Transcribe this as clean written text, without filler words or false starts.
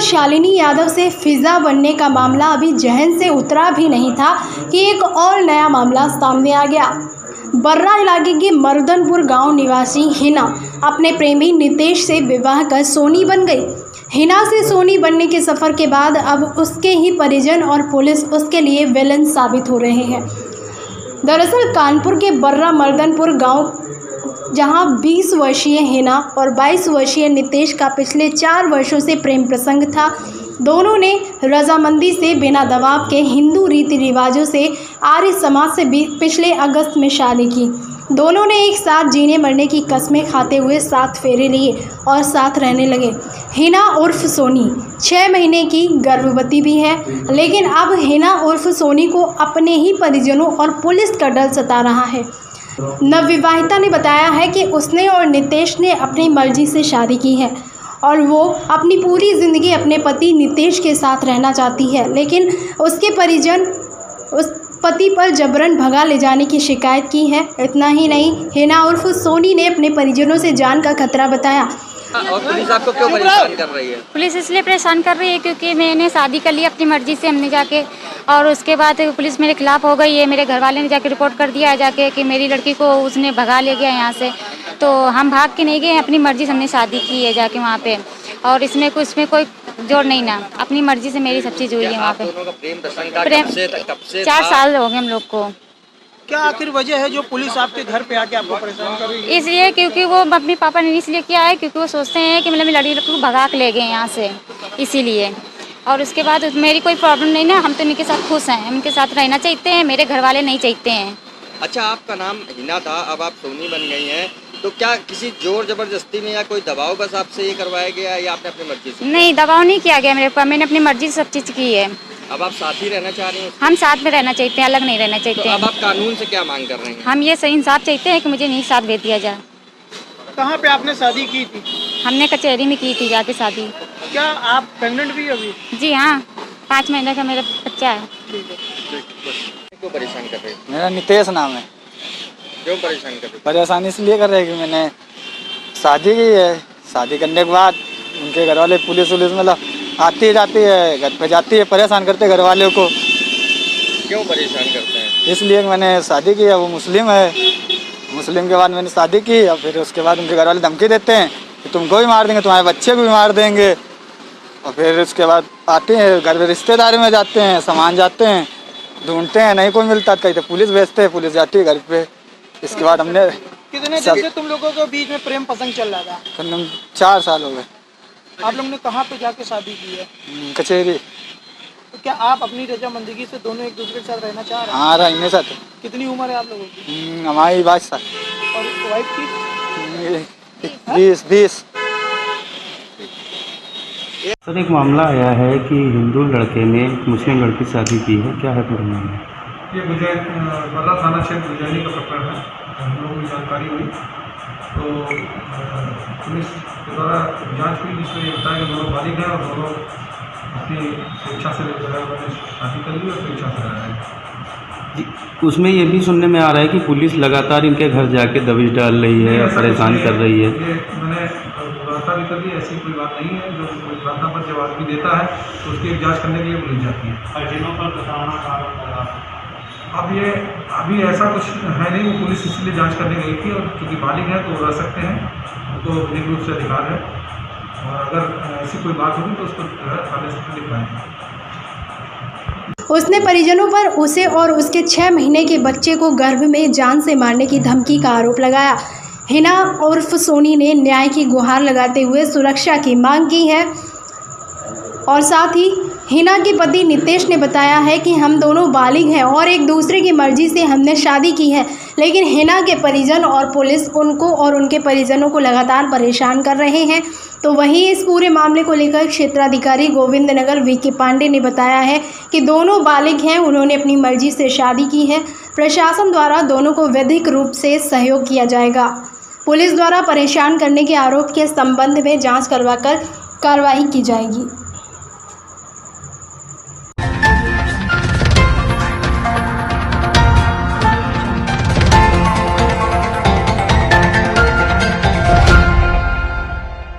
शालिनी यादव से फिजा बनने का मामला अभी जहन से उतरा भी नहीं था कि एक और नया मामला सामने आ गया। बर्रा इलाके के मर्दनपुर गांव निवासी हिना अपने प्रेमी नितेश से विवाह कर सोनी बन गई। हिना से सोनी बनने के सफ़र के बाद अब उसके ही परिजन और पुलिस उसके लिए विलन साबित हो रहे हैं। दरअसल कानपुर के बर्रा मर्दनपुर गांव जहां 20 वर्षीय हिना और 22 वर्षीय नितेश का पिछले 4 वर्षों से प्रेम प्रसंग था। दोनों ने रजामंदी से बिना दबाव के हिंदू रीति रिवाजों से आर्य समाज से पिछले अगस्त में शादी की। दोनों ने एक साथ जीने मरने की कस्में खाते हुए 7 फेरे लिए और साथ रहने लगे। हिना उर्फ सोनी 6 महीने की गर्भवती भी है, लेकिन अब हिना उर्फ सोनी को अपने ही परिजनों और पुलिस का डर सता रहा है। नवविवाहिता ने बताया है कि उसने और नितेश ने अपनी मर्जी से शादी की है और वो अपनी पूरी ज़िंदगी अपने पति नितेश के साथ रहना चाहती है, लेकिन उसके परिजन उस पति पर जबरन भगा ले जाने की शिकायत की है। इतना ही नहीं, हिना उर्फ सोनी ने अपने परिजनों से जान का खतरा बताया। और पुलिस आपको क्यों परेशान कर रही है? पुलिस इसलिए परेशान कर रही है क्योंकि मैंने शादी कर ली अपनी मर्जी से, हमने जाके, और उसके बाद पुलिस मेरे खिलाफ़ हो गई है। मेरे घर वाले ने जाके रिपोर्ट कर दिया है जाके कि मेरी लड़की को उसने भगा ले गया यहाँ से। तो हम भाग के नहीं गए, अपनी मर्जी से हमने शादी की है जाके वहाँ पे, और इसमें कोई जोड़ नहीं ना, अपनी मर्जी से मेरी सब चीज़ हुई है वहाँ पे। कब से 4 साल हो गए हम लोग को। क्या आखिर वजह है जो पुलिस आपके घर पे आके आपको परेशान कर रही है? इसलिए क्योंकि वो मम्मी पापा ने इसलिए किया है क्योंकि वो सोचते हैं कि मतलब मेरी लड़की को भगा के ले गए यहाँ से, इसीलिए। और उसके बाद मेरी कोई प्रॉब्लम नहीं ना, हम तो इनके साथ खुश हैं, हम इनके साथ रहना चाहते हैं, मेरे घर वाले नहीं चाहते हैं। अच्छा, आपका नाम हिना था, अब आप सोनी बन गई हैं, तो क्या किसी जोर जबरदस्ती में या कोई दबाव बस आपसे ये करवाया गया या आपने अपनी मर्जी से? नहीं, दबाव नहीं किया गया मेरे ऊपर, मैंने अपनी मर्जी से सब चीज़ की है। अब आप साथ ही रहना चाह रही हैं? हम साथ में रहना चाहते हैं, अलग नहीं रहना चाहते तो हैं। अब आप कानून से क्या मांग कर रहे हैं? हम ये सही इंसाफ चाहते हैं कि मुझे नहीं साथ भेज दिया जाए। कहाँ पे आपने शादी की थी? हमने कचहरी में की थी जाके शादी। क्या आप प्रेग्नेंट भी अभी? जी हाँ, 5 महीने का मेरा बच्चा है। क्यों परेशान कर रहे हैं? मेरा नितेश नाम है। क्यों परेशान कर रहे हैं? परेशानी इसलिए कर रहे हैं कि मैंने शादी की है। शादी करने के बाद उनके घर वाले पुलिस मतलब आती है जाती है, घर पे जाती है, परेशान करते घर वालों को। क्यों परेशान करते हैं? इसलिए मैंने शादी की है। वो मुस्लिम है, मुस्लिम के बाद मैंने शादी की और फिर उसके बाद उनके घर वाले धमकी देते हैं कि तुमको भी मार देंगे, तुम्हारे बच्चे को भी मार देंगे। और फिर उसके बाद आते हैं घर में, रिश्तेदारी में जाते हैं, सामान जाते हैं, ढूंढते हैं, नहीं कोई मिलता, कहीं तो पुलिस भेजते हैं, पुलिस जाती है घर पे। इसके बाद हमने कितने दिन से तुम लोगों के बीच में प्रेम पसंद चल रहा था? 4 साल हो गए। आप लोगों ने कहाँ पे जाके शादी की है? कचहरी। तो क्या आप अपनी रजामंदी से दोनों एक दूसरे के साथ रहना चाह रहे हैं? हाँ, रहने साथ। कितनी उम्र है आप लोगों की? हमारी 22 साल। और वाइफ की? 20। सर, एक मामला आया है कि हिंदू लड़के ने मुस्लिम लड़की से शादी की है, क्या है पूरा मामला? ये मुझे बर्रा थाना क्षेत्र उज्जैनी का प्रकरण है। हम लोगों को जानकारी हुई तो पुलिस के द्वारा जांच हुई, जिसमें ये बताया कि दोनों बालिग हैं और दोनों अपनी स्वेच्छा से शादी कर ली और स्वेच्छा से रह रहे हैं। उसमें ये भी सुनने में आ रहा है कि पुलिस लगातार इनके घर जाके दबिश डाल रही है और परेशान कर रही है। ये मैंने वार्ता भी कर दी, ऐसी कोई बात नहीं है। जो कोई वार्ता पर जब आदमी देता है तो उसकी एक जाँच करने के लिए पुलिस जाती है। अब ये अभी ऐसा कुछ है नहीं, वो पुलिस इसलिए जांच करने गई थी, और क्योंकि बालिग है तो रह सकते हैं, उनको निश्चित रूप से अधिकार है, और अगर ऐसी कोई बात होगी तो उसको थाने से लिखवाएंगे। उसने परिजनों पर उसे और उसके 6 महीने के बच्चे को गर्भ में जान से मारने की धमकी का आरोप लगाया। हिना उर्फ सोनी ने न्याय की गुहार लगाते हुए सुरक्षा की मांग की है और साथ ही हिना के पति नितेश ने बताया है कि हम दोनों बालिग हैं और एक दूसरे की मर्जी से हमने शादी की है, लेकिन हिना के परिजन और पुलिस उनको और उनके परिजनों को लगातार परेशान कर रहे हैं। तो वहीं इस पूरे मामले को लेकर क्षेत्राधिकारी गोविंद नगर वीके पांडे ने बताया है कि दोनों बालिग हैं, उन्होंने अपनी मर्जी से शादी की है। प्रशासन द्वारा दोनों को वैधिक रूप से सहयोग किया जाएगा। पुलिस द्वारा परेशान करने के आरोप के संबंध में जाँच करवाकर कार्रवाई की जाएगी।